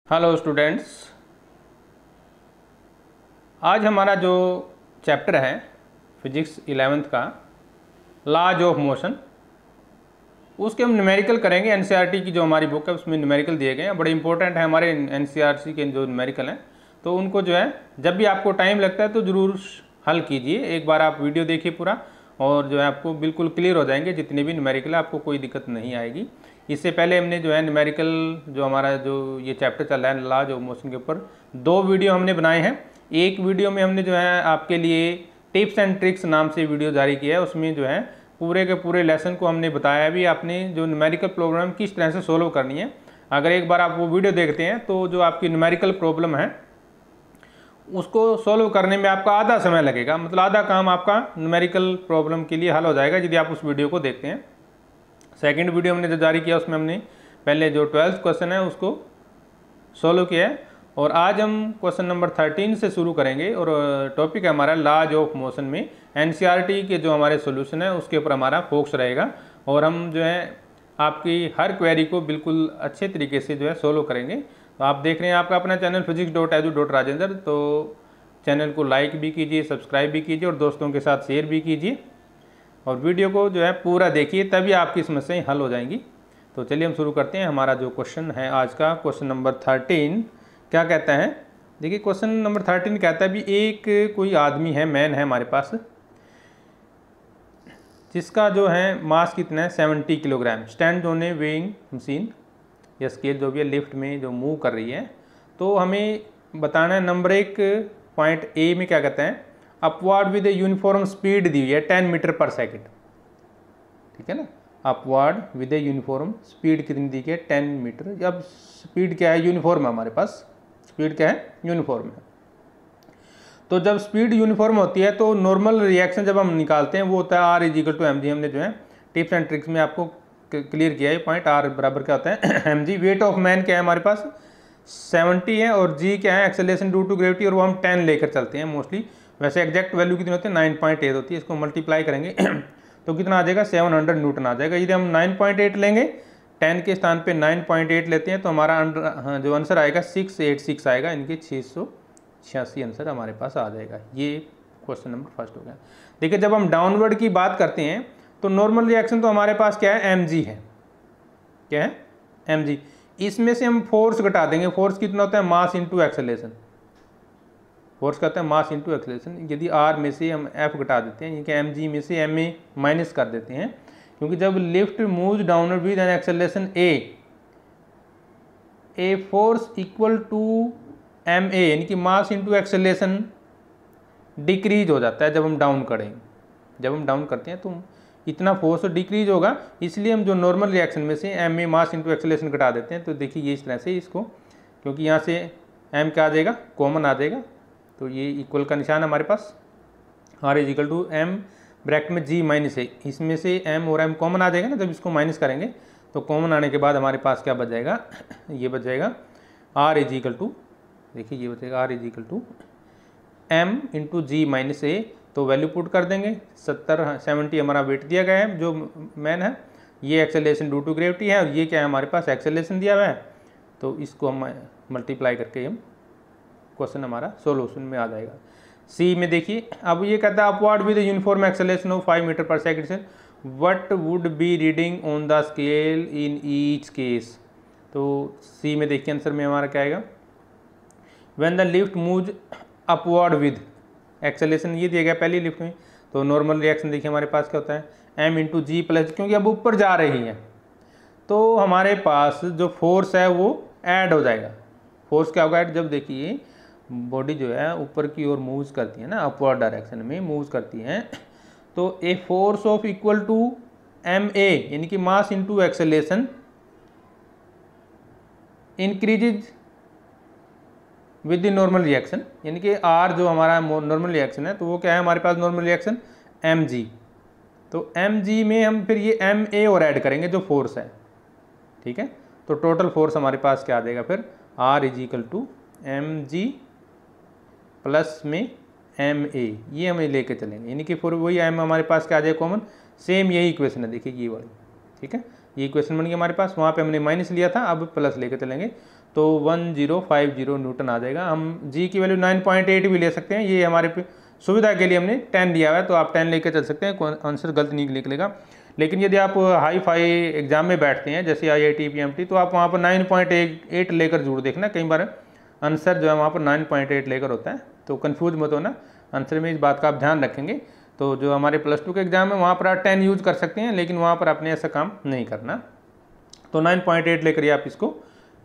Hello students, आज हमारा जो चैप्टर है फिजिक्स 11th का लॉज ऑफ मोशन, उसके हम न्यूमेरिकल करेंगे। एनसीईआरटी की जो हमारी बुक है उसमें न्यूमेरिकल दिए गए हैं, बड़े इंपॉर्टेंट है हमारे एनसीईआरटी के जो न्यूमेरिकल हैं। तो उनको जो है जब भी आपको टाइम लगता है तो ज़रूर हल कीजिए। एक बार आप वीडियो देखिए पूरा, और जो है आपको बिल्कुल क्लियर हो जाएंगे जितने भी न्यूमेरिकल है, आपको कोई दिक्कत नहीं आएगी। इससे पहले हमने जो है न्यूमेरिकल जो हमारा जो ये चैप्टर चल रहा है लॉज ऑफ मोशन के ऊपर 2 वीडियो हमने बनाए हैं। एक वीडियो में हमने जो है आपके लिए टिप्स एंड ट्रिक्स नाम से वीडियो जारी किया है, उसमें जो है पूरे के पूरे लेसन को हमने बताया भी आपने जो न्यूमेरिकल प्रॉब्लम किस तरह से सोल्व करनी है। अगर एक बार आप वो वीडियो देखते हैं तो जो आपकी न्यूमेरिकल प्रॉब्लम है उसको सोल्व करने में आपका आधा समय लगेगा, मतलब आधा काम आपका न्यूमेरिकल प्रॉब्लम के लिए हल हो जाएगा यदि आप उस वीडियो को देखते हैं। सेकंड वीडियो हमने जो जारी किया उसमें हमने पहले जो 12th क्वेश्चन है उसको सोल्व किया है, और आज हम क्वेश्चन नंबर 13 से शुरू करेंगे। और टॉपिक है हमारा लॉज ऑफ मोशन में एनसीईआरटी के जो हमारे सॉल्यूशन है उसके ऊपर हमारा फोकस रहेगा, और हम जो है आपकी हर क्वेरी को बिल्कुल अच्छे तरीके से जो है सोल्व करेंगे। तो आप देख रहे हैं आपका अपना चैनल physics.edu.rajendra, तो चैनल को लाइक भी कीजिए, सब्सक्राइब भी कीजिए और दोस्तों के साथ शेयर भी कीजिए, और वीडियो को जो है पूरा देखिए, तभी आपकी समस्याएं हल हो जाएंगी। तो चलिए हम शुरू करते हैं। हमारा जो क्वेश्चन है आज का, क्वेश्चन नंबर 13 क्या कहता है। देखिए क्वेश्चन नंबर 13 कहता है भी एक कोई आदमी है, मैन है हमारे पास, जिसका जो है मास कितना है 70 kilogram, stand on A weighing machine या स्केल जो भी है लिफ्ट में जो मूव कर रही है। तो हमें बताना है नंबर 1 पॉइंट ए में क्या कहते हैं, upward with a uniform speed दी हुई है 10 मीटर पर सेकेंड, ठीक है ना। Upward with a uniform speed कितनी दी है 10 मीटर। अब स्पीड क्या है, यूनिफॉर्म है हमारे पास, स्पीड क्या है, यूनिफॉर्म है। तो जब स्पीड यूनिफॉर्म होती है तो नॉर्मल रिएक्शन जब हम निकालते हैं वो होता है R is equal to M G. हमने जो है टिप्स एंड ट्रिक्स में आपको क्लियर किया है पॉइंट, आर बराबर क्या होता है M G. Weight of man क्या है हमारे पास 70 है, और जी क्या है एक्सेलरेशन ड्यू टू ग्रेविटी, और वो हम 10 लेकर चलते हैं मोस्टली। वैसे एग्जैक्ट वैल्यू कितनी होती है 9.8 होती है, इसको मल्टीप्लाई करेंगे तो कितना आ जाएगा 700 न्यूटन आ जाएगा। यदि हम 9.8 लेंगे, 10 के स्थान पे 9.8 लेते हैं तो हमारा जो आंसर आएगा 686 आएगा, इनके 686 आंसर हमारे पास आ जाएगा। ये क्वेश्चन नंबर फर्स्ट हो गया। देखिए जब हम डाउनवर्ड की बात करते हैं तो नॉर्मल रिएक्शन तो हमारे पास क्या है एम जी है, क्या है एम जी। इसमें से हम फोर्स घटा देंगे। फोर्स कितना होता है मास इंटू एक्सेलरेशन, फोर्स कहते हैं मास इंटू एक्सेलरेशन। यदि आर में से हम एफ घटा देते हैं, यानी कि एम जी में से एम ए माइनस कर देते हैं, क्योंकि जब lift moves downward with an acceleration a force equal to M A, यानी कि मास इंटू एक्सेलरेशन डिक्रीज हो जाता है जब हम डाउन करेंगे। जब हम डाउन करते हैं तो इतना फोर्स डिक्रीज होगा, इसलिए हम जो नॉर्मल रिएक्शन में से M A mass into acceleration घटा देते हैं। तो देखिए ये इस तरह से इसको, क्योंकि यहाँ से एम क्या आ जाएगा कॉमन आ जाएगा, तो ये इक्वल का निशान हमारे पास, R is equal to M bracket में जी माइनस है, इसमें से एम और एम कॉमन आ जाएगा ना। जब इसको माइनस करेंगे तो कॉमन आने के बाद हमारे पास क्या बच जाएगा, ये बच जाएगा आर इज इक्वल टू, देखिए ये बचेगा R is equal to M into g minus a. तो वैल्यू पुट कर देंगे, 70 हमारा वेट दिया गया है जो मैन है, ये एक्सेलरेशन ड्यू टू ग्रेविटी है, और ये क्या है हमारे पास एक्सेलरेशन दिया हुआ है। तो इसको हम मल्टीप्लाई करके हम क्वेश्चन हमारा सोल्यूशन में आ जाएगा। सी में देखिए अब ये कहता है upward with uniform acceleration of 5 metre पर second, what would be reading on the scale in each case. तो सी में देखिए आंसर में हमारा क्या आएगा, when the lift moves upward with acceleration, ये दिया गया पहली लिफ्ट में। तो नॉर्मल रिएक्शन देखिए हमारे पास क्या होता है एम इंटू जी प्लस, क्योंकि अब ऊपर जा रही है तो हमारे पास जो फोर्स है वो ऐड हो जाएगा। फोर्स क्या होगा ऐड, जब देखिए बॉडी जो है ऊपर की ओर मूव्स करती है ना, अपवर्ड डायरेक्शन में मूव्स करती है, तो a force of equal to M A, यानी कि mass into acceleration increases with the normal reaction, यानी कि आर जो हमारा नॉर्मल रिएक्शन है तो वो क्या है हमारे पास नॉर्मल रिएक्शन एम जी। तो एम जी में हम फिर ये एम ए और ऐड करेंगे जो फोर्स है, ठीक है। तो टोटल फोर्स हमारे पास क्या आ जाएगा फिर R is equal to M G plus में एम ए, ये हमें लेके चलेंगे, यानी कि फिर वही एम हमारे पास क्या आ जाएगा कॉमन, सेम यही इक्वेशन है देखिए ये वाली, ठीक है। ये इक्वेशन बन गई हमारे पास, वहाँ पे हमने माइनस लिया था, अब प्लस लेके चलेंगे। तो 1050 न्यूटन आ जाएगा। हम जी की वैल्यू 9.8 भी ले सकते हैं, ये हमारे सुविधा के लिए हमने 10 दिया हुआ है, तो आप 10 लेकर चल सकते हैं, आंसर गलत नहीं निकलेगा। लेकिन यदि आप हाई फाई एग्जाम में बैठते हैं जैसे IIT PMT, तो आप वहाँ पर 9.8 लेकर जरूर देखना, कई बार आंसर जो है वहाँ पर 9.8 लेकर होता है, तो कन्फ्यूज मत होना। आंसर में इस बात का आप ध्यान रखेंगे। तो जो हमारे +2 के एग्जाम है वहाँ पर आप 10 यूज कर सकते हैं, लेकिन वहाँ पर आपने ऐसा काम नहीं करना। तो 9.8 लेकर ही आप इसको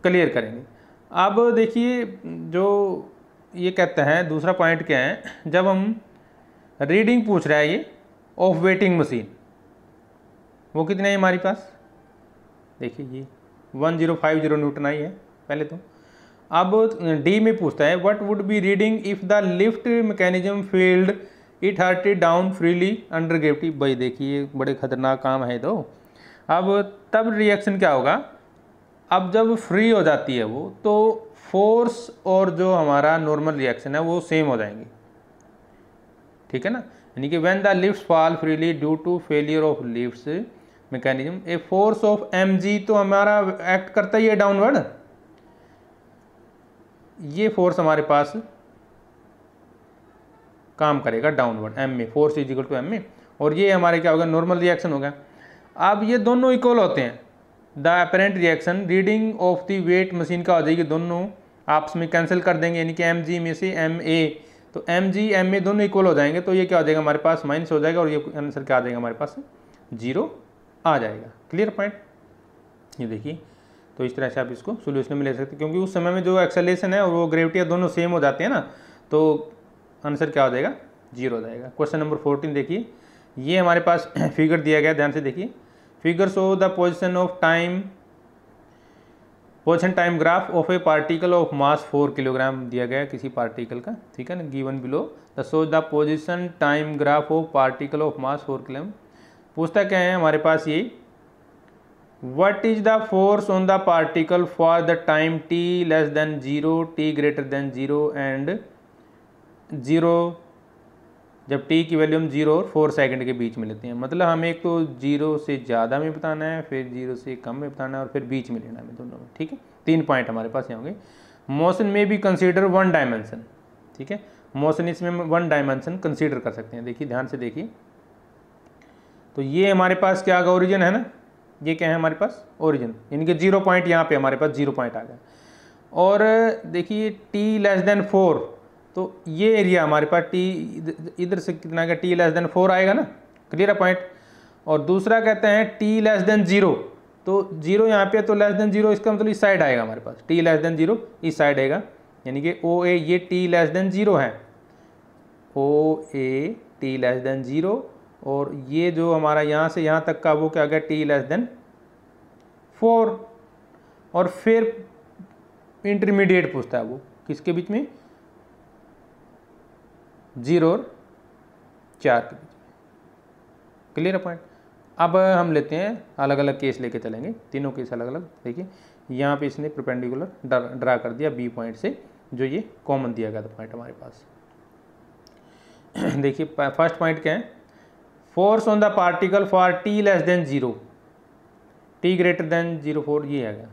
क्लियर करेंगे। अब देखिए जो ये कहते हैं दूसरा पॉइंट क्या है, जब हम रीडिंग पूछ रहा है ये ऑफ वेटिंग मशीन, वो कितने है हमारे पास, देखिए ये 1050 न्यूटन आई है पहले तो। अब डी में पूछता है what would be reading if the lift mechanism failed it hurted down freely under gravity. भाई देखिए बड़े खतरनाक काम है तो। अब तब रिएक्शन क्या होगा, अब जब फ्री हो जाती है वो, तो फोर्स और जो हमारा नॉर्मल रिएक्शन है वो सेम हो जाएंगे, ठीक है ना। यानी कि when the lifts fall freely due to failure of lifts mechanism a force of mg, तो हमारा एक्ट करता ही है डाउनवर्ड, ये फोर्स हमारे पास काम करेगा डाउनवर्ड m में, force is equal to m में, और ये हमारे क्या होगा, नॉर्मल रिएक्शन होगा। अब ये दोनों इक्वल होते हैं, the apparent reaction reading of the weight machine का हो जाएगी, दोनों आपस में कैंसिल कर देंगे, यानी कि mg में से ma, तो mg ma दोनों इक्वल हो जाएंगे, तो ये क्या हो जाएगा हमारे पास माइनस हो जाएगा, और ये आंसर क्या आ जाएगा हमारे पास 0 आ जाएगा। क्लियर पॉइंट, ये देखिए। तो इस तरह से आप इसको सोल्यूशन में ले सकते हैं, क्योंकि उस समय में जो एक्सेलरेशन है और वो ग्रेविटी दोनों सेम हो जाते हैं ना, तो आंसर क्या हो जाएगा 0 हो जाएगा। क्वेश्चन नंबर 14 देखिए, ये हमारे पास फिगर दिया गया, ध्यान से देखिए। Figure show the position time graph of A particle of mass 4 kilogram दिया गया है किसी पार्टिकल का, ठीक है ना, given below the show the position time graph of particle of mass 4 kilogram. पूछता क्या है हमारे पास ये, what is the force on the particle for the time t less than 0, t greater than 0 and 0, जब t की value हम 0 और 4 second के बीच में लेते हैं। मतलब हमें एक तो 0 से ज़्यादा में बताना है, फिर 0 से कम में बताना है, और फिर बीच में लेना है दोनों में, ठीक है। 3 पॉइंट हमारे पास यहाँ होंगे। मोशन में भी कंसीडर 1 डायमेंशन, ठीक है, मोशन इसमें 1 डायमेंशन कंसीडर कर सकते हैं। देखिए ध्यान से देखिए, तो ये हमारे पास क्या आगा, ओरिजिन है ना, ये क्या है हमारे पास ओरिजिन, इनके 0 पॉइंट यहाँ पे हमारे पास 0 पॉइंट आ गया। और देखिए t लेस देन 4, तो ये एरिया हमारे पास t इधर से कितना का t लेस देन 4 आएगा ना, क्लियर पॉइंट। और दूसरा कहते हैं t लेस देन 0, तो 0 यहाँ पे, तो लेस देन 0 इसका मतलब इस साइड आएगा हमारे पास, t लेस देन 0 इस साइड आएगा, यानी कि OA ये t लेस देन 0 है, OA t लेस देन 0, और ये जो हमारा यहाँ से यहाँ तक का वो क्या गया t लेस देन 4। और फिर इंटरमीडिएट पूछता है वो किसके बीच में, 0 और 4 के बीच में, क्लियर पॉइंट। अब हम लेते हैं अलग अलग केस लेके चलेंगे, तीनों केस अलग अलग। देखिए यहाँ पे इसने परपेंडिकुलर ड्रा कर दिया B पॉइंट से, जो ये कॉमन दिया गया था पॉइंट हमारे पास। देखिए फर्स्ट पॉइंट क्या है, force on the particle for t less than 0, t greater than 0 4, ये आ गया,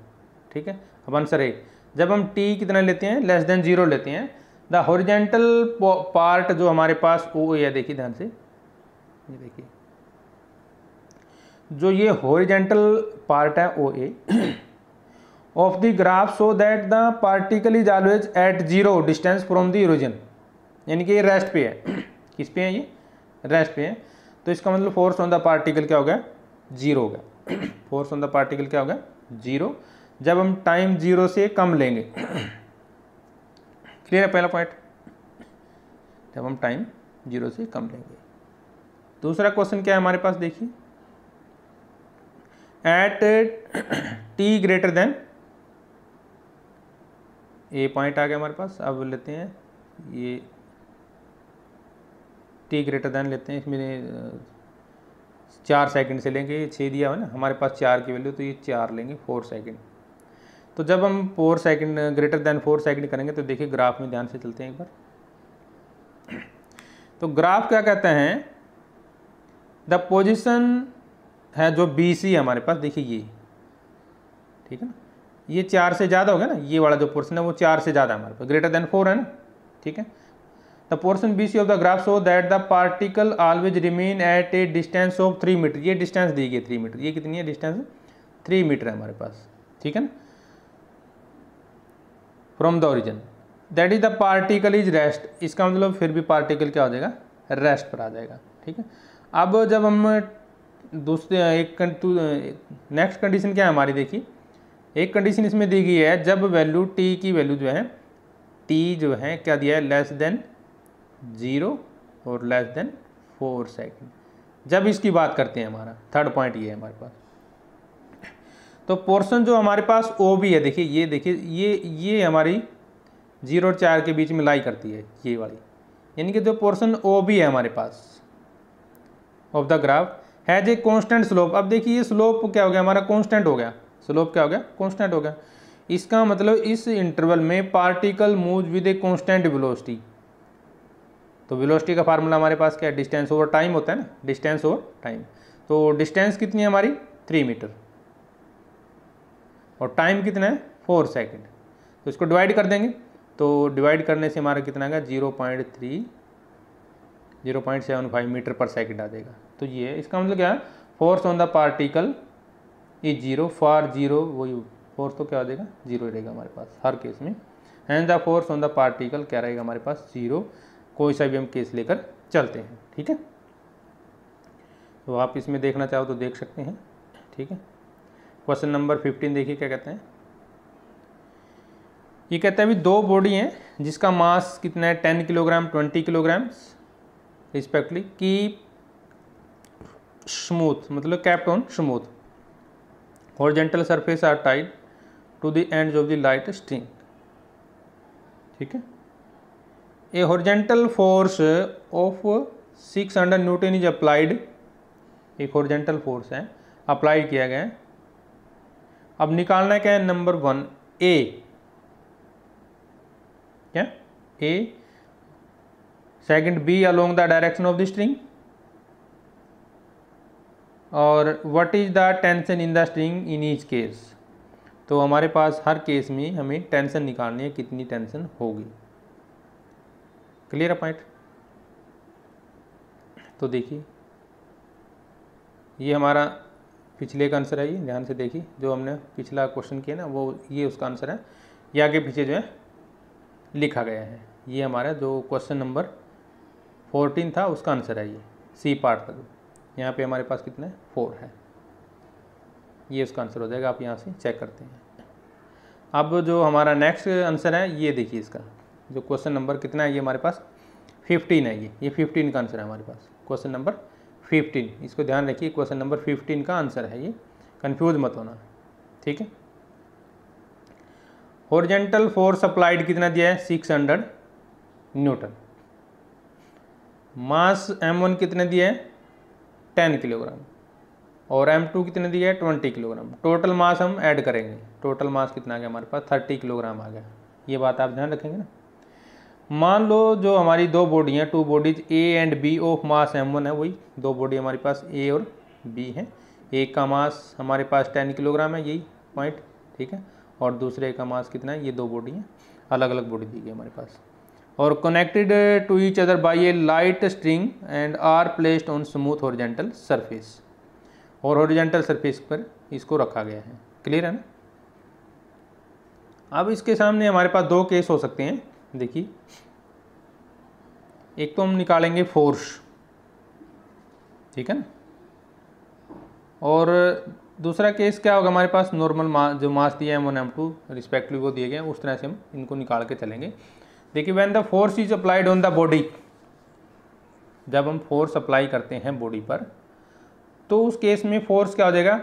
ठीक है। अब आंसर है, जब हम t कितना लेते हैं, लेस देन 0 लेते हैं, द हॉरिजेंटल पार्ट जो हमारे पास OA है, देखिए ध्यान से, ये देखिए जो ये हॉरिजेंटल पार्ट है OA of the graph so that the particle is always at 0 distance from the origin, यानी कि ये रेस्ट पे है, किस पे है, ये रेस्ट पे है, तो इसका मतलब फोर्स ऑन द पार्टिकल क्या हो गया 0 हो गया। फोर्स ऑन द पार्टिकल क्या हो गया 0, जब हम टाइम 0 से कम लेंगे, क्लियर है पहला पॉइंट, जब हम टाइम 0 से कम लेंगे। दूसरा क्वेश्चन क्या है हमारे पास, देखिए एट t ग्रेटर देन, ए पॉइंट आ गया हमारे पास। अब लेते हैं ये t ग्रेटर देन लेते हैं, इसमें 4 सेकंड से लेंगे, 6 दिया है ना हमारे पास 4 की वैल्यू, तो ये 4 लेंगे 4 सेकंड। तो जब हम 4 सेकंड ग्रेटर देन 4 सेकंड करेंगे, तो देखिए ग्राफ में ध्यान से चलते हैं एक बार। तो ग्राफ क्या कहते हैं, द पोजीशन है जो BC है हमारे पास, देखिए ये, ठीक है ना, ये 4 से ज़्यादा हो गया ना, ये वाला जो पोर्शन है वो 4 से ज़्यादा है हमारे पास, ग्रेटर देन 4 है ना, ठीक है। The portion BC of the graph show that the particle always remain at a distance of 3 metre, ये डिस्टेंस दी गई 3 मीटर, ये कितनी है डिस्टेंस, 3 मीटर है हमारे पास, ठीक है ना, from the origin, that is the particle is rest, इसका मतलब फिर भी पार्टिकल क्या हो जाएगा, रेस्ट पर आ जाएगा, ठीक है। अब जब हम दूसरे नेक्स्ट कंडीशन क्या है हमारी, देखिए एक कंडीशन इसमें दी गई है, जब वैल्यू t की वैल्यू जो है, t जो है क्या दिया है, लेस देन 0 और लेस देन 4 सेकेंड, जब इसकी बात करते हैं, हमारा थर्ड पॉइंट ये है हमारे पास। तो पोर्शन जो हमारे पास ओ भी है, देखिए ये देखिए ये हमारी 0 और 4 के बीच में लाई करती है ये वाली, यानी कि जो पोर्शन ओ भी है हमारे पास of the graph has a constant slope. अब देखिए ये स्लोप क्या हो गया हमारा, कांस्टेंट हो गया, स्लोप क्या हो गया, कांस्टेंट हो गया। इसका मतलब इस इंटरवल में particle move with a constant velocity. तो वेलोसिटी का फार्मूला हमारे पास क्या है, डिस्टेंस ओवर टाइम होता है ना, डिस्टेंस ओवर टाइम। तो डिस्टेंस कितनी है हमारी, 3 मीटर, और टाइम कितना है, 4 सेकेंड। तो इसको डिवाइड कर देंगे, तो डिवाइड करने से हमारा कितना आएगा, 0.75 मीटर पर सेकेंड आ जाएगा। तो ये इसका मतलब क्या है, force on the particle is 0 for 0, वही फोर्स तो क्या हो जाएगा, 0 रहेगा हमारे पास हर केस में। And the force on the particle क्या रहेगा हमारे पास, 0, कोई सा भी हम केस लेकर चलते हैं, ठीक है। तो आप इसमें देखना चाहो तो देख सकते हैं, ठीक है। क्वेश्चन नंबर 15 देखिए क्या कहते हैं, ये कहता है भी दो बॉडी हैं जिसका मास कितना है, 10 किलोग्राम 20 किलोग्राम रिस्पेक्टली, की स्मूथ मतलब kept on smooth horizontal surface are tied to the ends of the light string, ठीक है। A horizontal force of 600 newton is applied, एक हॉरिजॉन्टल फोर्स है अप्लाई किया गया है। अब निकालना क्या है, नंबर 1 ए, क्या a, second B along the direction of the string, और what is the tension in the string in each case. तो हमारे पास हर केस में हमें टेंशन निकालनी है, कितनी टेंशन होगी, क्लियर है पॉइंट। तो देखिए ये हमारा पिछले का आंसर है, ये ध्यान से देखिए, जो हमने पिछला क्वेश्चन किया ना वो ये उसका आंसर है, ये आगे पीछे जो है लिखा गया है, ये हमारा जो क्वेश्चन नंबर 14 था उसका आंसर है, ये सी पार्ट तक। यहाँ पे हमारे पास कितना है, 4 है, ये उसका आंसर हो जाएगा, आप यहाँ से चेक करते हैं। अब जो हमारा नेक्स्ट आंसर है ये देखिए, इसका जो क्वेश्चन नंबर कितना है, ये हमारे पास 15 है, ये 15 का आंसर है हमारे पास, क्वेश्चन नंबर 15, इसको ध्यान रखिए, क्वेश्चन नंबर 15 का आंसर है ये, कंफ्यूज मत होना, ठीक है। हॉरिजॉन्टल फोर्स अप्लाइड कितना दिया है, 600 न्यूटन, मास m1 कितने दिया है, 10 किलोग्राम, और m2 कितने दिया है, 20 किलोग्राम। टोटल मास हम ऐड करेंगे, टोटल मास कितना आ गया हमारे पास, 30 किलोग्राम आ गया, ये बात आप ध्यान रखेंगे ना। मान लो जो हमारी दो बॉडी हैं, 2 bodies A and B of mass m1 है, वही दो बॉडी हमारे पास ए और बी है, एक का मास हमारे पास 10 किलोग्राम है, यही पॉइंट, ठीक है, और दूसरे का मास कितना है, ये दो बॉडी हैं, अलग अलग बॉडी दी गई हमारे पास, और connected to each other by a light string and are placed on smooth horizontal surface, और हॉरिजॉन्टल सरफेस पर इसको रखा गया है, क्लियर है ना। अब इसके सामने हमारे पास दो केस हो सकते हैं, देखिए एक तो हम निकालेंगे फोर्स, ठीक है ना, और दूसरा केस क्या होगा हमारे पास, नॉर्मल मास जो मास दिया है m1 m2 रिस्पेक्टिवली वो दिए गए हैं, उस तरह से हम इनको निकाल के चलेंगे। देखिए when the force is applied on the body, जब हम फोर्स अप्लाई करते हैं बॉडी पर, तो उस केस में फोर्स क्या हो जाएगा,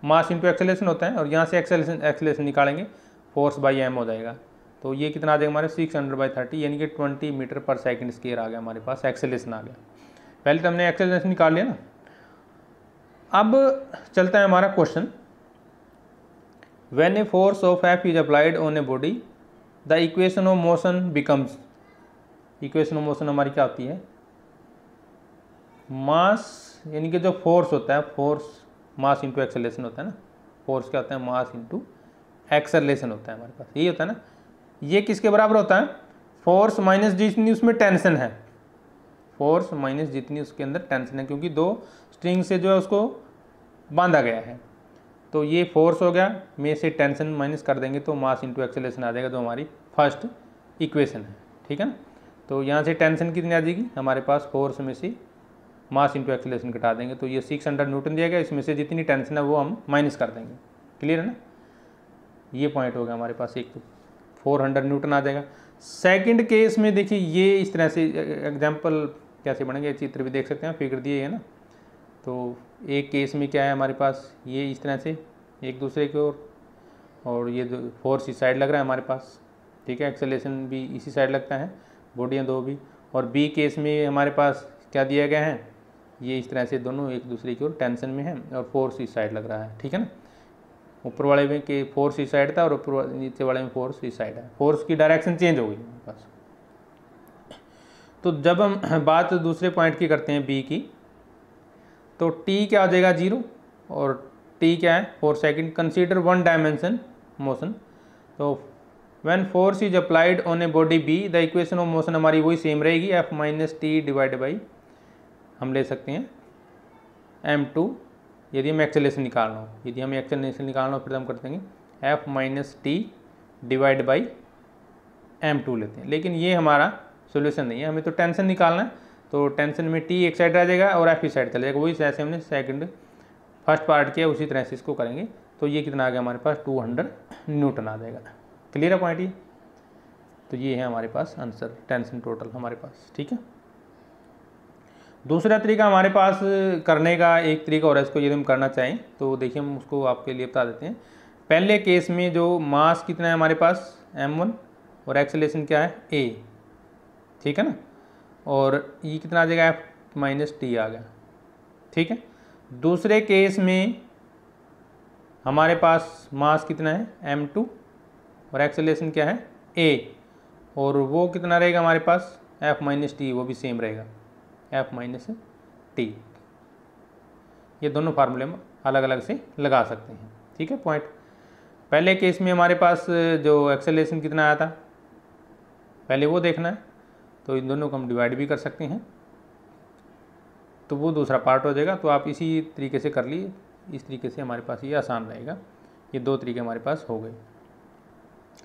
मास इंटू एक्सेलरेशन होता है, और यहाँ से एक्सेलरेशन निकालेंगे, फोर्स बाई m हो जाएगा। तो ये कितना आ जाएगा हमारे 600/30, यानी कि 20 मीटर पर सेकंड स्क्वायर आ गया हमारे पास, एक्सेलरेशन आ गया। पहले तो हमने एक्सेलरेशन निकाल लिया ना। अब चलता है हमारा question, when A force of F is applied on a body the equation of motion becomes, equation of motion हमारी क्या होती है, मास यानी कि जो फोर्स होता है, फोर्स मास इंटू एक्सेलरेशन होता है ना, फोर्स क्या होता है, मास इंटू एक्सेलरेशन होता है हमारे पास, यही होता है ना। ये किसके बराबर होता है, फोर्स माइनस जितनी उसमें टेंशन है, फोर्स माइनस जितनी उसके अंदर टेंशन है, क्योंकि दो स्ट्रिंग से जो है उसको बांधा गया है। तो ये फोर्स हो गया, में से टेंशन माइनस कर देंगे तो मास इंटू एक्सेलरेशन आ जाएगा, जो हमारी फर्स्ट इक्वेशन है, ठीक है ना। तो यहाँ से टेंशन कितनी आ जाएगी हमारे पास, फोर्स में से मास इंटू एक्सेलरेशन घटा देंगे तो ये 600 न्यूटन दिया गया, इसमें से जितनी टेंशन है वो हम माइनस कर देंगे। क्लियर है ना, ये पॉइंट हो गया हमारे पास, एक तो 400 न्यूटन आ जाएगा। सेकंड केस में देखिए ये इस तरह से एग्जांपल कैसे बनेंगे, चित्र भी देख सकते हैं, फिगर दिए है ना। तो एक केस में क्या है हमारे पास, ये इस तरह से एक दूसरे की ओर, और ये फोर्स इस साइड लग रहा है हमारे पास, ठीक है, एक्सेलरेशन भी इसी साइड लगता है, बॉडियाँ दो भी। और बी केस में हमारे पास क्या दिया गया है, ये इस तरह से दोनों एक दूसरे की ओर टेंशन में है और फोर्स इस साइड लग रहा है, ठीक है ना। ऊपर वाले में के फोर्स इस साइड था और ऊपर नीचे वाले में फोर्स इस साइड है, फोर्स की डायरेक्शन चेंज हो गई हमारे पास। तो जब हम बात दूसरे पॉइंट की करते हैं बी की, तो टी क्या हो जाएगा 0 और टी क्या है 4 second. Consider one dimension motion, तो when force is applied on a body B the equation of motion हमारी वही सेम रहेगी, F minus T divide by, हम ले सकते हैं m2, यदि हम एक्सेलरेशन निकालना हो, यदि हमें एक्सेलरेशन निकालना हो फिर हम कर देंगे F minus T divide by m2 लेते हैं। लेकिन ये हमारा सोल्यूशन नहीं है, हमें तो टेंशन निकालना है, तो टेंशन में टी एक साइड आ जाएगा और एफ इस साइड चला जाएगा, वही जैसे हमने सेकंड फर्स्ट पार्ट किया उसी तरह से इसको करेंगे। तो ये कितना आ गया हमारे पास 200 न्यूटन आ जाएगा। क्लियर है पॉइंट ये, तो ये है हमारे पास आंसर, टेंशन टोटल हमारे पास, ठीक है। दूसरा तरीका हमारे पास करने का एक तरीका और है, इसको यदि हम करना चाहें तो देखिए हम उसको आपके लिए बता देते हैं। पहले केस में जो मास कितना है हमारे पास m1 और एक्सेलरेशन क्या है a, ठीक है ना, और ये कितना आ जाएगा f माइनस टी आ गया, ठीक है। दूसरे केस में हमारे पास मास कितना है m2 और एक्सेलरेशन क्या है a, और वो कितना रहेगा हमारे पास f माइनस टी, वो भी सेम रहेगा f माइनस टी। ये दोनों फार्मूले हम अलग अलग से लगा सकते हैं, ठीक है। पॉइंट पहले केस में हमारे पास जो एक्सेलरेशन कितना आया था पहले वो देखना है, तो इन दोनों को हम डिवाइड भी कर सकते हैं, तो वो दूसरा पार्ट हो जाएगा। तो आप इसी तरीके से कर लिए, इस तरीके से हमारे पास ये आसान रहेगा। ये दो तरीके हमारे पास हो गए।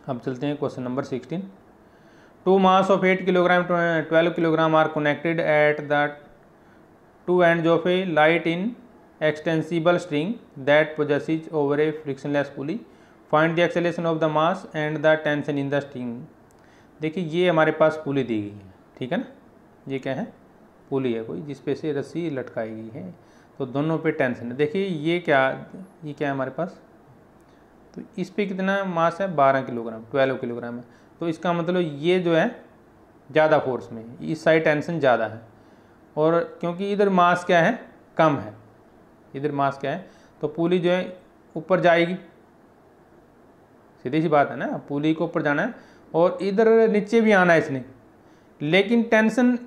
अब चलते हैं question number 16। Two mass of 8 kilogram 12 kilogram are connected at the two ends of a light inextensible string that possesses over a frictionless pulley, find the acceleration of the mass and the tension in the string. देखिए ये हमारे पास पुली दी गई है, ठीक है ना, ये क्या है पुली है कोई जिस पे से रस्सी लटकाई गई है, तो दोनों पे टेंशन है। देखिए ये क्या है हमारे पास, तो इस पे कितना मास है 12 किलोग्राम 12 किलोग्राम है, तो इसका मतलब ये जो है ज़्यादा फोर्स में, इस साइड टेंशन ज़्यादा है, और क्योंकि इधर मास क्या है कम है, इधर मास क्या है, तो पुली जो है ऊपर जाएगी, सीधी सी बात है ना, पुली को ऊपर जाना है और इधर नीचे भी आना है इसने, लेकिन टेंशन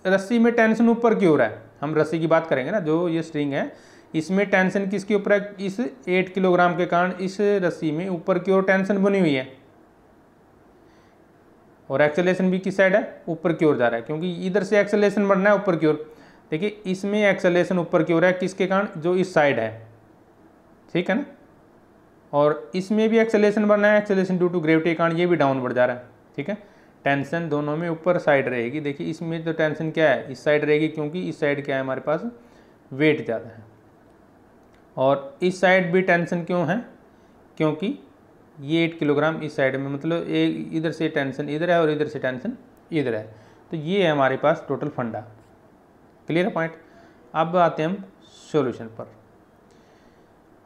रस्सी में टेंशन ऊपर की ओर है। हम रस्सी की बात करेंगे ना, जो ये स्ट्रिंग है इसमें टेंशन किसके ऊपर है, इस 8 किलोग्राम के कारण इस रस्सी में ऊपर की ओर टेंशन बनी हुई है, और एक्सेलरेशन भी किस साइड है ऊपर की ओर जा रहा है, क्योंकि इधर से एक्सेलरेशन बढ़ना है ऊपर की ओर। देखिए इसमें एक्सेलरेशन ऊपर की ओर है किसके कारण, जो इस साइड है, ठीक है ना, और इसमें भी एक्सेलरेशन बढ़ना है, एक्सेलरेशन ड्यू टू ग्रेविटी के कारण ये भी डाउन बढ़ जा रहा है, ठीक है। टेंशन दोनों में ऊपर साइड रहेगी। देखिए इसमें तो टेंशन क्या है इस साइड रहेगी, क्योंकि इस साइड क्या है हमारे पास वेट ज़्यादा है, और इस साइड भी टेंशन क्यों है, क्योंकि ये 8 किलोग्राम इस साइड में, मतलब एक इधर से टेंशन इधर है और इधर से टेंशन इधर है, तो ये है हमारे पास टोटल फंडा। क्लियर है पॉइंट। अब आते हैं हम सॉल्यूशन पर।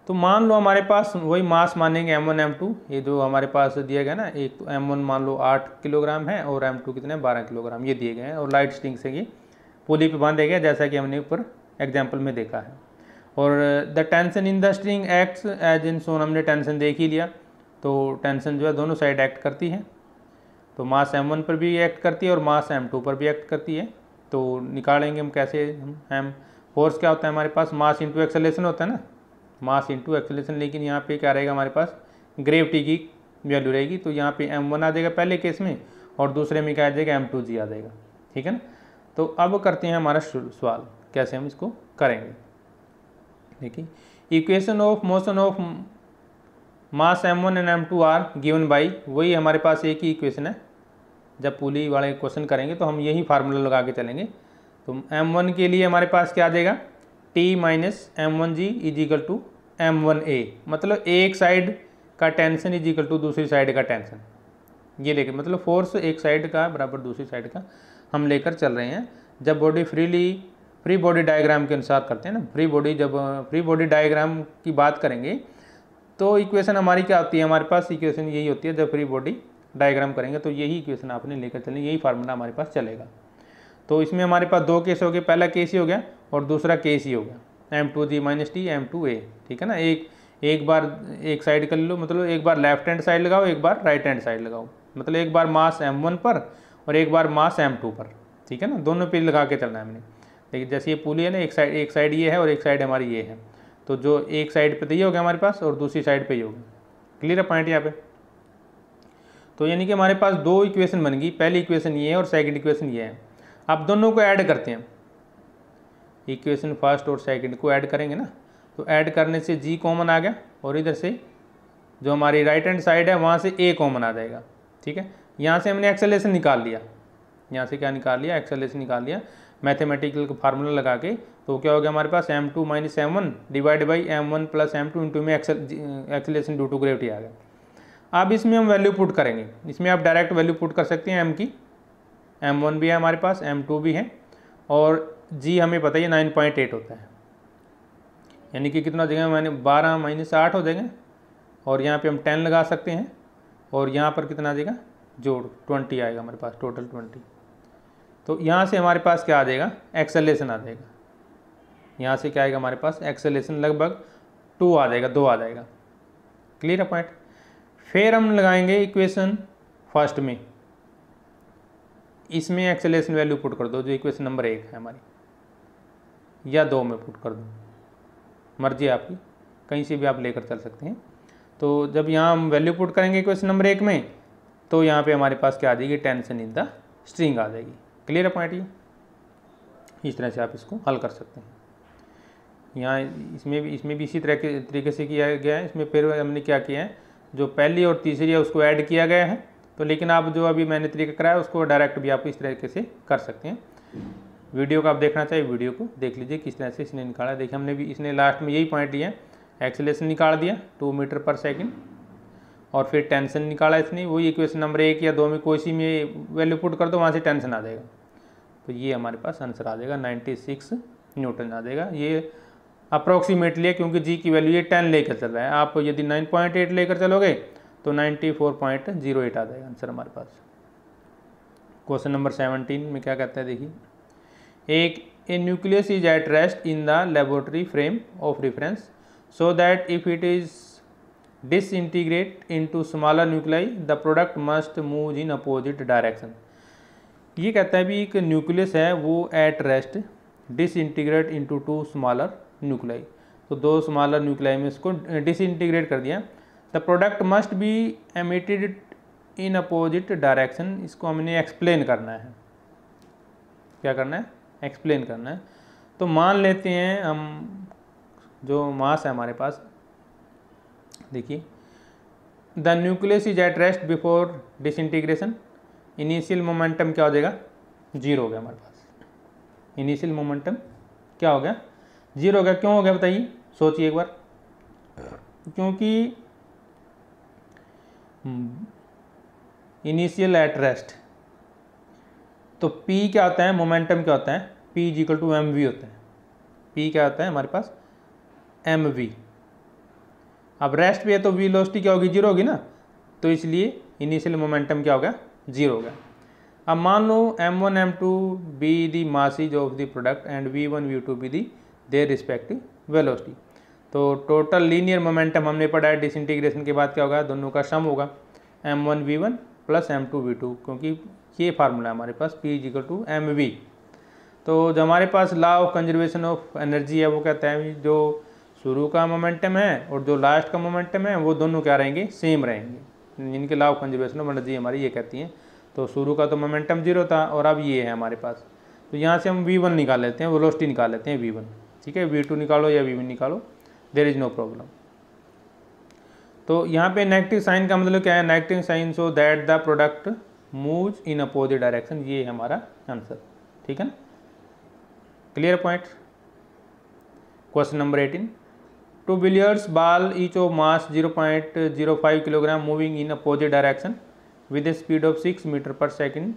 तो मान लो हमारे पास वही मास मानेंगे m1 m2, ये जो हमारे पास दिया गया ना, एक तो m1 मान लो 8 किलोग्राम है और m2 कितने 12 किलोग्राम ये दिए गए हैं, और लाइट स्ट्रिंग से ये पुली पे बांधे गए जैसा कि हमने ऊपर एग्जाम्पल में देखा है। और the tension in the string acts as in सोन, हमने टेंशन देख ही लिया, तो टेंशन जो है दोनों साइड एक्ट करती है, तो मास m1 पर भी एक्ट करती है और मास m2 पर भी एक्ट करती है। तो निकालेंगे हम कैसे, हम फोर्स क्या होता है हमारे पास मास इंटू एक्सेलरेशन होता है ना, मास इंटू एक्सेलरेशन, लेकिन यहाँ पे क्या रहेगा हमारे पास ग्रेविटी की वैल्यू रहेगी। तो यहाँ पे m1 आ जाएगा पहले केस में और दूसरे में क्या आ जाएगा m2g आ जाएगा, ठीक है ना। तो अब करते हैं हमारा सवाल, कैसे हम इसको करेंगे। देखिए, equation of motion of mass m1 and m2 are given by, वही हमारे पास एक ही इक्वेशन है। जब पुली वाले क्वेश्चन करेंगे तो हम यही फार्मूला लगा के चलेंगे। तो m1 के लिए हमारे पास क्या आ जाएगा, t minus m1g is equal to m1a, मतलब एक साइड का टेंशन इज इक्वल टू दूसरी साइड का टेंशन। ये लेकर मतलब फोर्स एक साइड का बराबर दूसरी साइड का हम लेकर चल रहे हैं। जब बॉडी फ्री बॉडी डायग्राम के अनुसार करते हैं ना, जब फ्री बॉडी डायग्राम की बात करेंगे तो इक्वेशन हमारी क्या होती है, हमारे पास इक्वेशन यही होती है। जब फ्री बॉडी डायग्राम करेंगे तो यही इक्वेशन आपने लेकर चलें, यही फार्मूला हमारे पास चलेगा। तो इसमें हमारे पास दो केस हो गए, पहला केस ही हो गया और दूसरा केस ही हो गया m2g माइनस टी m2a, ठीक है ना। एक बार एक साइड कर लो, मतलब एक बार लेफ्ट हैंड साइड लगाओ, एक बार राइट हैंड साइड लगाओ, मतलब एक बार मास m1 पर और एक बार मास m2 पर, ठीक है ना। दोनों पे लगा के चलना है हमने। देखिए जैसे ये पुली है ना, एक साइड ये है और एक साइड हमारी ये है। तो जो एक साइड पे तो ये हो गया हमारे पास और दूसरी साइड पे ये हो गया। क्लियर है पॉइंट यहाँ पे। तो यानी कि हमारे पास दो इक्वेशन बन गई, पहली इक्वेशन ये है और सेकंड इक्वेशन ये है। अब दोनों को ऐड करते हैं, इक्वेशन फर्स्ट और सेकंड को ऐड करेंगे ना। तो ऐड करने से g कॉमन आ गया और इधर से जो हमारी राइट हैंड साइड है वहाँ से a कॉमन आ जाएगा, ठीक है। यहाँ से हमने एक्सेलरेशन निकाल लिया, यहाँ से क्या निकाल लिया, एक्सेलरेशन निकाल लिया मैथमेटिकल का फार्मूला लगा के। तो क्या हो गया हमारे पास m2 minus m1 divide by m1 plus m2 into में एक्सेलरेशन ड्यू टू ग्रेविटी आ गया। अब इसमें हम वैल्यू पुट करेंगे, इसमें आप डायरेक्ट वैल्यू पुट कर सकते हैं m की। m1 भी है हमारे पास, m2 भी है और g हमें पता ही 9.8 होता है, यानी कि कितना जगह मैंने 12 माइनस 8 हो जाएगा और यहाँ पे हम 10 लगा सकते हैं और यहाँ पर कितना आ जाएगा, जोड़ 20 आएगा हमारे पास, टोटल 20। तो यहाँ से हमारे पास क्या आ जाएगा, एक्सेलरेशन आ जाएगा। यहाँ से क्या आएगा हमारे पास, एक्सेलरेशन लगभग 2 आ जाएगा, 2 आ जाएगा। क्लियर है पॉइंट। फिर हम लगाएंगे इक्वेशन फर्स्ट में, इसमें एक्सेलरेशन वैल्यू पुट कर दो जो इक्वेशन नंबर 1 है हमारी, या 2 में पुट कर दो, मर्जी आपकी, कहीं से भी आप लेकर चल सकते हैं। तो जब यहाँ हम वैल्यू पुट करेंगे इक्वेशन नंबर 1 में, तो यहाँ पे हमारे पास क्या आ जाएगी, टेंशन इन द स्ट्रिंग आ जाएगी। क्लियर है पॉइंट ये। इस तरह से आप इसको हल कर सकते हैं। यहाँ इसमें भी इसी तरीके से किया गया है। इसमें फिर हमने क्या किया है, जो पहली और तीसरी है उसको ऐड किया गया है। तो लेकिन आप जो अभी मैंने तरीका कराया उसको डायरेक्ट भी आप इस तरीके से कर सकते हैं। वीडियो को आप देखना चाहिए, वीडियो को देख लीजिए किस तरह से इसने निकाला। देखिए हमने भी इसने लास्ट में यही पॉइंट लिया है, एक्सेलरेशन निकाल दिया 2 मीटर पर सेकंड और फिर टेंशन निकाला इसने। वही इक्वेशन नंबर 1 या 2 में कोई सी में वैल्यू पुट कर दो, वहाँ से टेंशन आ जाएगा। तो ये हमारे पास आंसर आ जाएगा 96 न्यूटन आ जाएगा। ये अप्रॉक्सीमेटली है क्योंकि जी की वैल्यू ये 10 लेकर चल रहा है। आप यदि 9.8 लेकर चलोगे तो 94.08 आ जाएगा आंसर हमारे पास। क्वेश्चन नंबर 17 में क्या कहता है, देखिए, a nucleus is at rest in the laboratory frame of reference so that if it is disintegrate into smaller nuclei the product must move in opposite direction. ये कहता है भी एक न्यूक्लियस है वो at rest disintegrate into 2 smaller nuclei. तो 2 smaller nuclei में इसको डिसइंटीग्रेट कर दिया। The product must be emitted in opposite direction. इसको हमने एक्सप्लेन करना है। क्या करना है, एक्सप्लेन करना है। तो मान लेते हैं हम जो मास है हमारे पास, देखिए, the nucleus is at rest before disintegration. Initial momentum क्या हो जाएगा, 0 हो गया हमारे पास। इनिशियल मोमेंटम क्या हो गया, 0 हो गया। क्यों हो गया बताइए, सोचिए एक बार। क्योंकि इनिशियल एट रेस्ट, तो P क्या होता है, मोमेंटम क्या होता है, P is equal to mv होता है। P क्या होता है हमारे पास, mv। अब रेस्ट पे है तो वेलोसिटी क्या होगी, 0 होगी ना। तो इसलिए इनिशियल मोमेंटम क्या हो गया, 0 हो गया। अब मान लो m1 m2 be the masses of the product and v1 v2 be the their respective velocity. तो टोटल लीनियर मोमेंटम हमने पढ़ा है, डिसइंटीग्रेशन के बाद क्या होगा, दोनों का सम होगा m1 v1 plus m2 v2, क्योंकि ये फार्मूला है हमारे पास P is equal to mv। तो जो हमारे पास law of conservation of energy है वो कहता है जो शुरू का मोमेंटम है और जो लास्ट का मोमेंटम है वो दोनों क्या रहेंगे, सेम रहेंगे। जिनके law of conservation of energy हमारी ये कहती हैं। तो शुरू का तो मोमेंटम 0 था और अब ये है हमारे पास। तो यहाँ से हम v1 निकाल लेते हैं, वेलोसिटी निकाल लेते हैं v1, ठीक है। v2 निकालो या v1 निकालो, देयर इज नो प्रॉब्लम। तो यहाँ पे नेगेटिव साइन का मतलब क्या है, negative sign so that the product moves in opposite direction, ये है हमारा आंसर, ठीक है ना। Clear point. Question number 18, two billiards ball each of mass 0.05 kilogram moving in opposite direction with a speed of 6 metre पर second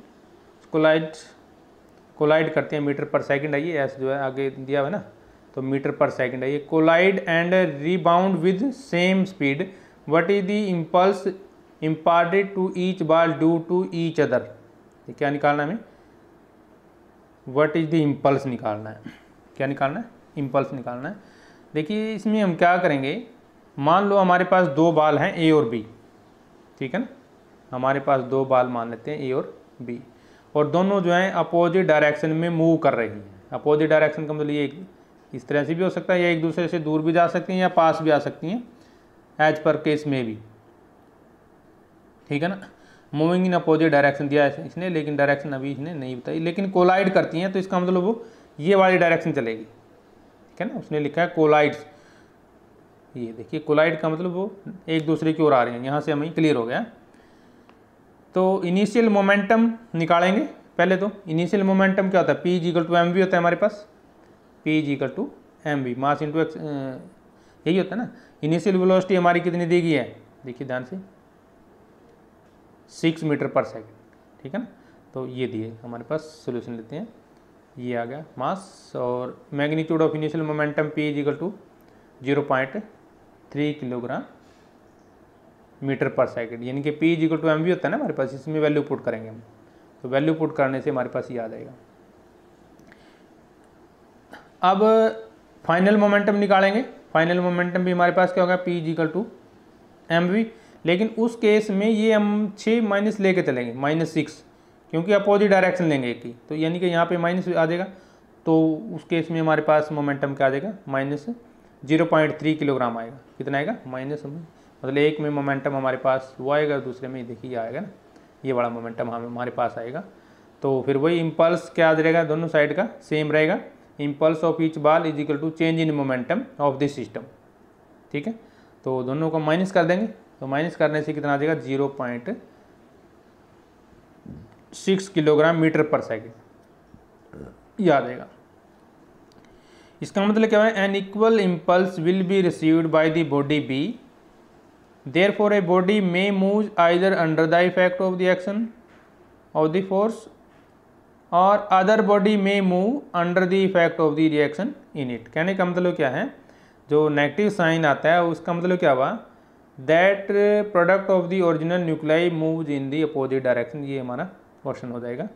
collide करते हैं, metre पर सेकेंड है ये, ऐसे जो है आगे दिया हुआ है ना, तो मीटर पर सेकेंड है ये। Collide and rebound with same speed, what is the impulse imparted to each ball due to each other। ये क्या निकालना है हमें, व्हाट इज द इम्पल्स निकालना है। क्या निकालना है, इम्पल्स निकालना है। देखिए इसमें हम क्या करेंगे, मान लो हमारे पास दो बॉल हैं ए और बी, ठीक है ना। हमारे पास दो बॉल मान लेते हैं ए और बी, और दोनों जो हैं अपोजिट डायरेक्शन में मूव कर रही हैं। अपोजिट डायरेक्शन का मतलब ये इस तरह से भी हो सकता है, या एक दूसरे से दूर भी जा सकती हैं या पास भी आ सकती हैं, एज पर केस में भी, ठीक है ना। मूविंग इन अपोजिट डायरेक्शन दिया है इसने, लेकिन डायरेक्शन अभी इसने नहीं बताई, लेकिन कोलाइड करती हैं तो इसका मतलब वो ये वाली डायरेक्शन चलेगी, ठीक है ना। उसने लिखा है कोलाइड्स, ये देखिए कोलाइड का मतलब वो एक दूसरे की ओर आ रहे हैं। यहाँ से हमें क्लियर हो गया। तो इनिशियल मोमेंटम निकालेंगे पहले। तो इनिशियल मोमेंटम क्या होता है, P इक्वल टू mv होता है हमारे पास, P equal to mv, mass into X, यही होता है ना। इनिशियल वेलोसिटी हमारी कितनी दी गई है, देखिए ध्यान से, 6 मीटर पर सेकेंड, ठीक है ना। तो ये दिए हमारे पास, सोल्यूशन लेते हैं, ये आ गया मास, और magnitude of initial momentum P equal to 0.3 kilogram metre पर सेकेंड, यानी कि P इक्वल टू mv होता है ना हमारे पास। इसमें वैल्यू पुट करेंगे हम, तो वैल्यू पुट करने से हमारे पास ये आ जाएगा। अब फाइनल मोमेंटम निकालेंगे। फाइनल मोमेंटम भी हमारे पास क्या होगा, P इक्वल टू mv, लेकिन उस केस में ये हम 6 माइनस लेके चलेंगे, -6, क्योंकि अपोजिट डायरेक्शन लेंगे एक ही, तो यानी कि यहाँ पे माइनस आ जाएगा। तो उस केस में हमारे पास मोमेंटम क्या आ जाएगा, -0.3 किलोग्राम आएगा। कितना आएगा, माइनस, मतलब एक में मोमेंटम हमारे पास वो आएगा, दूसरे में देखिए आएगा ना, ये बड़ा मोमेंटम हमारे पास आएगा। तो फिर वही इम्पल्स क्या आ जाएगा, दोनों साइड का सेम रहेगा। Impulse of each ball is equal to change in momentum of this system, ठीक है। तो दोनों को माइनस कर देंगे, तो माइनस करने से कितना आ जाएगा, 0.6 किलोग्राम मीटर पर सेकेंड, ये आ जाएगा। इसका मतलब क्या है, an equal impulse will be received by the body B, therefore a body may move either under the effect of the action of the force और other body may move under the effect of the reaction in it. कहने का मतलब क्या है, जो negative sign आता है उसका मतलब क्या हुआ, that product of the original nuclei moves in the opposite direction, ये हमारा क्वेश्चन हो जाएगा।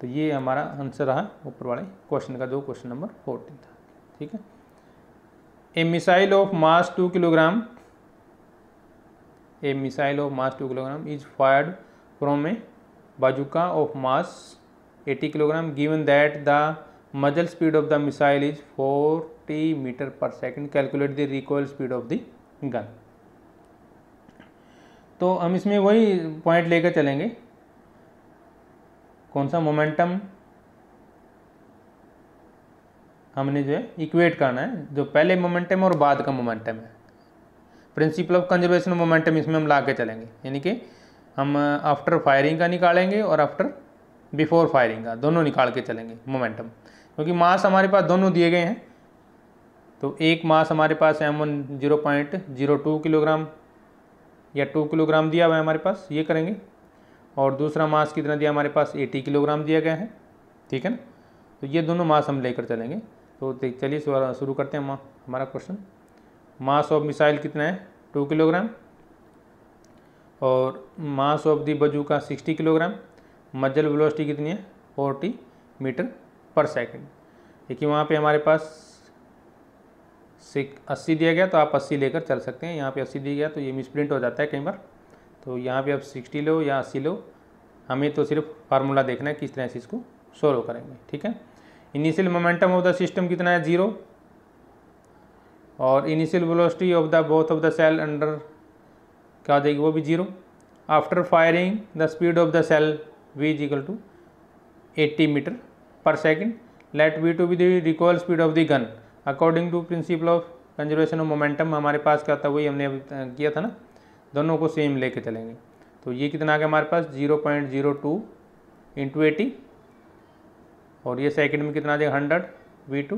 तो ये हमारा आंसर रहा ऊपर वाले क्वेश्चन का, जो क्वेश्चन नंबर 14 था, ठीक है। A missile of mass 2 kilogram, a missile of mass 2 kilogram is fired from a bazooka of mass 80 kilogram given that the muzzle speed of the missile is 40 metre पर second, calculate the recoil speed of the gun. तो हम इसमें वही point लेकर चलेंगे, कौन सा momentum हमने जो है इक्वेट करना है, जो पहले मोमेंटम और बाद का मोमेंटम है। प्रिंसिपल ऑफ कंजर्वेशन मोमेंटम इसमें हम ला के चलेंगे, यानी कि हम आफ्टर फायरिंग का निकालेंगे और आफ्टर बिफोर फायरिंग का, दोनों निकाल के चलेंगे मोमेंटम, क्योंकि मास हमारे पास दोनों दिए गए हैं। तो एक मास हमारे पास M1 0.02 किलोग्राम या 2 किलोग्राम दिया हुआ है हमारे पास, ये करेंगे। और दूसरा मास कितना दिया हमारे पास, 80 किलोग्राम दिया गया है, ठीक है ना। तो ये दोनों मास हम लेकर चलेंगे। तो चलिए शुरू करते हैं हमारा क्वेश्चन। मास ऑफ मिसाइल कितना है, 2 किलोग्राम, और मास ऑफ दी बजूका 60 किलोग्राम, मजल वेलोसिटी कितनी है, 40 मीटर पर सेकेंड। देखिए वहाँ पे हमारे पास 80 दिया गया, तो आप 80 लेकर चल सकते हैं। यहाँ पे 80 दिया गया तो ये मिसप्रिंट हो जाता है कई बार, तो यहाँ पे आप 60 लो या 80 लो, हमें तो सिर्फ फार्मूला देखना है किस तरह से इसको सोल्व करेंगे, ठीक है। Initial momentum of the system कितना है, 0, और initial velocity of the both of the shell under क्या आ जाएगी, वो भी 0। After firing the speed of the shell v is equal to 80 metre पर second. Let v2 be the recoil speed of the gun according to principle of conservation of momentum. हमारे पास क्या था, वही हमने अभी किया था ना, दोनों को सेम लेके चलेंगे। तो ये कितना आ गया हमारे पास 0.02 इंटू 80, और ये सेकंड में कितना आ जाएगा 100 v2,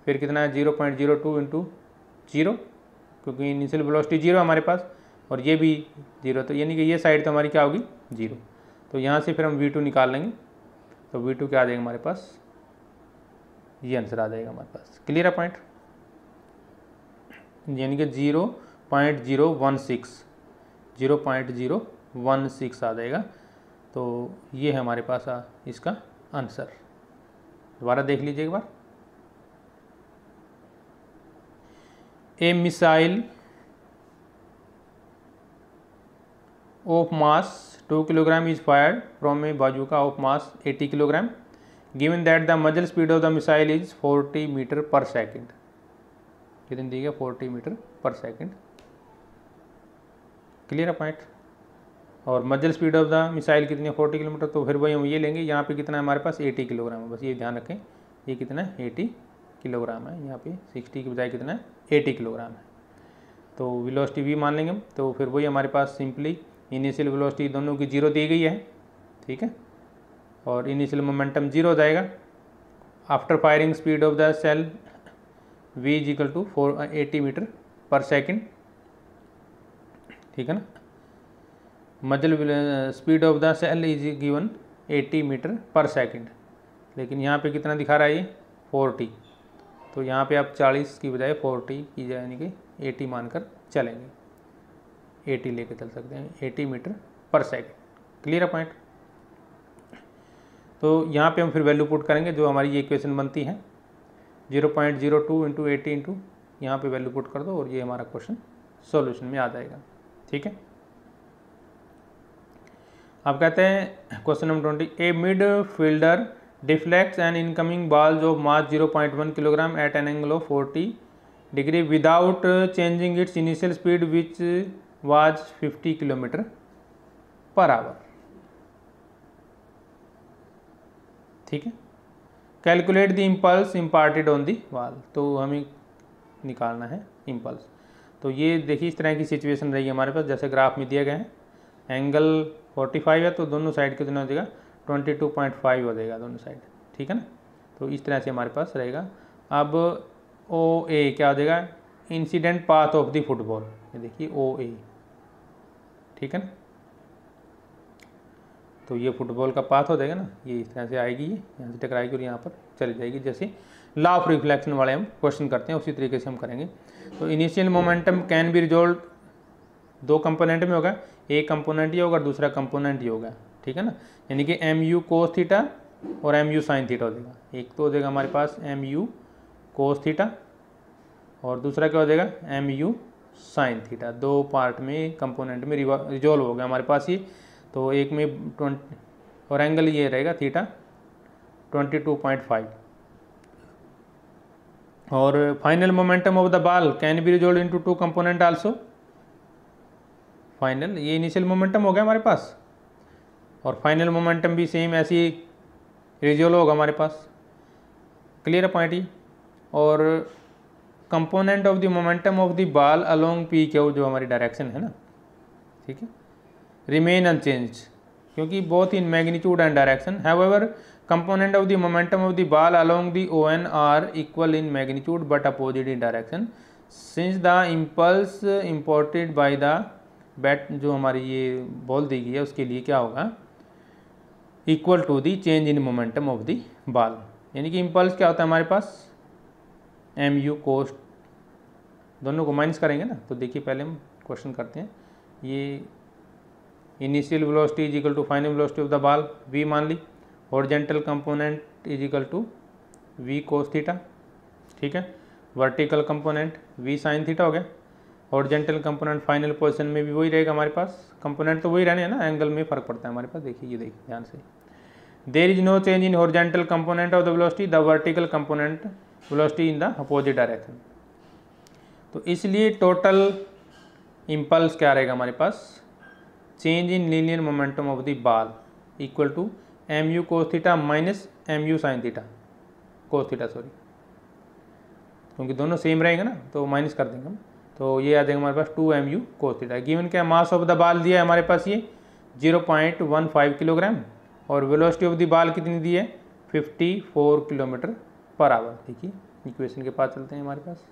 फिर कितना है 0.02 इंटू 0, क्योंकि इनिशियल वेलोसिटी 0 हमारे पास और ये भी 0, तो यानी कि ये साइड तो हमारी क्या होगी 0। तो यहाँ से फिर हम v2 निकाल लेंगे, तो v2 क्या आ जाएगा हमारे पास, ये आंसर आ जाएगा हमारे पास। क्लियर है पॉइंट, यानी कि 0.016 आ जाएगा। तो ये है हमारे पास इसका आंसर। दोबारा देख लीजिए एक बार। A missile of mass 2 kilogram is fired from a bazooka of mass 80 kilogram given that the muzzle speed of the missile is 40 metre पर सेकेंड। कितनी दी गई, 40 मीटर पर सेकेंड। क्लियर है पॉइंट। और मजल स्पीड ऑफ द मिसाइल कितनी है 40 किलोमीटर, तो फिर वही हम ये लेंगे। यहाँ पे कितना है हमारे पास 80 किलोग्राम है, बस ये ध्यान रखें, ये कितना है 80 किलोग्राम है। यहाँ पे 60 की बजाय कितना है 80 किलोग्राम है। तो वेलोसिटी v मान लेंगे हम, तो फिर वही हमारे पास सिंपली इनिशियल वेलोसिटी दोनों की 0 दी गई है, ठीक है, और इनिशियल मोमेंटम 0 हो जाएगा। After firing speed of the shell v is equal to 80 metre पर सेकेंड, ठीक है ना। Muzzle speed of the shell is given 80 metre पर सेकेंड, लेकिन यहाँ पे कितना दिखा रहा है ये 40, तो यहाँ पे आप 40 की बजाय 40 की जाए, यानी कि 80 मानकर चलेंगे, 80 लेके चल सकते हैं, 80 मीटर पर सेकेंड। क्लियर है पॉइंट। तो यहाँ पे हम फिर वैल्यू पुट करेंगे, जो हमारी ये इक्वेशन बनती है 0.02 इंटू 80 इंटू, यहाँ पर वैल्यू पुट कर दो और ये हमारा क्वेश्चन सॉल्यूशन में आ जाएगा, ठीक है। अब कहते हैं question number 20, a mid fielder deflects an incoming balls of mass 0.1 kilogram at an angle of 40 degree without changing its initial speed which was 50 kilometre per hour, ठीक है। Calculate the impulse imparted on the wall, तो हमें निकालना है impulse. तो ये देखिए इस तरह की सिचुएशन रही है हमारे पास, जैसे ग्राफ में दिया गया है, एंगल 45 है, तो दोनों साइड कितना हो जाएगा 22.5 हो जाएगा दोनों साइड, ठीक है ना। तो इस तरह से हमारे पास रहेगा। अब ओ ए क्या हो जाएगा, incident path of the football, ये देखिए ओ ए, ठीक है ना। तो ये फुटबॉल का पाथ हो जाएगा ना, ये इस तरह से आएगी, ये यहाँ से टकराएगी और यहाँ पर चली जाएगी। जैसे लॉ ऑफ रिफ्लेक्शन वाले हम क्वेश्चन करते हैं उसी तरीके से हम करेंगे। तो initial momentum can be resolve दो कंपोनेंट में होगा, एक कंपोनेंट ये होगा और दूसरा कंपोनेंट ये होगा, ठीक है ना। यानी कि एम यू कोस थीटा और एम यू साइन थीटा हो जाएगा। एक तो हो जाएगा हमारे पास एम यू कोस थीटा और दूसरा क्या हो जाएगा एम यू साइन थीटा। दो पार्ट में कंपोनेंट में रिजोल्व हो गया हमारे पास ये। तो एक में 20 और एंगल ये रहेगा थीटा 22.5। और final momentum of the ball can be resolve into two component also. Final ये इनिशियल मोमेंटम हो गया हमारे पास और फाइनल मोमेंटम भी सेम ऐसे ही रिजोल्व होगा हमारे पास। क्लियर है पॉइंट ये। और component of the momentum of the ball along P Q, जो हमारी डायरेक्शन है ना, ठीक है, रिमेन अनचेंज्ड क्योंकि both in magnitude and direction. However component of the momentum of the ball along the O N are equal in magnitude but opposite in direction since the impulse imported by the bat, जो हमारी ये ball दी गई है उसके लिए क्या होगा equal to the change in momentum of the ball. यानी कि इम्पल्स क्या होता है हमारे पास एम यू कोस, दोनों को माइनस करेंगे ना। तो देखिए पहले हम क्वेश्चन करते हैं। ये initial velocity is equal to final velocity of the ball v मान ली, horizontal component is equal to v cos theta, ठीक है। Vertical component v sine theta हो गया। हॉरिजॉन्टल कंपोनेंट फाइनल पोजीशन में भी वही रहेगा हमारे पास, कंपोनेंट तो वही रहने हैं ना, एंगल में फ़र्क पड़ता है हमारे पास। देखिए ये देखिए ध्यान से, there is no change in horizontal component of the velocity, the vertical component velocity in the opposite direction. तो इसलिए टोटल इम्पल्स क्या रहेगा हमारे पास, change in linear momentum of the ball equal to mu cos theta minus mu sin theta, cos theta sorry, क्योंकि दोनों same रहेंगे ना तो माइनस कर देंगे हम, तो ये आ जाएगा हमारे पास 2mu cos थीटा। गिवन क्या मास ऑफ द बॉल दिया है हमारे पास ये 0.15 किलोग्राम और वेलोसिटी ऑफ द बॉल कितनी दी है 54 किलोमीटर पर आवर। देखिए इक्वेशन के पास चलते हैं, हमारे पास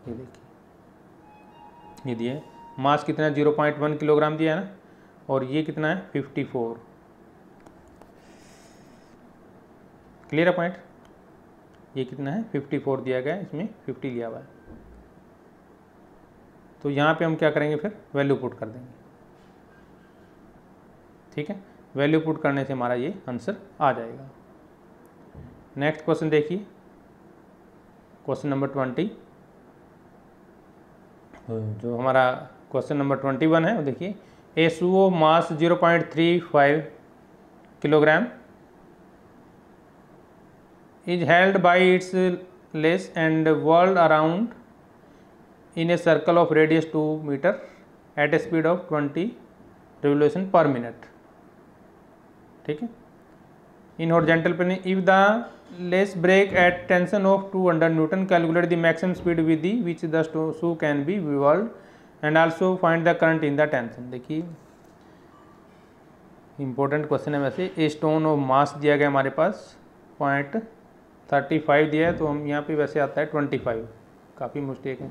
ये देखिए ये दिया है, मास कितना है 0.1 किलोग्राम दिया है ना, और ये कितना है 54। क्लियर है पॉइंट, ये कितना है 54 दिया गया है, इसमें 50 लिया हुआ है। तो यहाँ पे हम क्या करेंगे फिर वैल्यू पुट कर देंगे, ठीक है, वैल्यू पुट करने से हमारा ये आंसर आ जाएगा। नेक्स्ट क्वेश्चन देखिए, क्वेश्चन नंबर 20, जो हमारा क्वेश्चन नंबर 21 है वो देखिए, ए सुओ mass 0.35 kilogram is held by its lace and whirled around in a circle of radius 2 meter at a speed of 20 revolution per minute, ठीक है। In horizontal plane, if the lace break at tension of 200 Newton, calculate the maximum speed with the which the shoe can be whirled and also find the current in the tension। देखिए important question है वैसे। A stone of mass दिया गया हमारे पास 0.35 दिया है, तो हम यहाँ पे वैसे आता है 25, काफ़ी मिस्टेक है।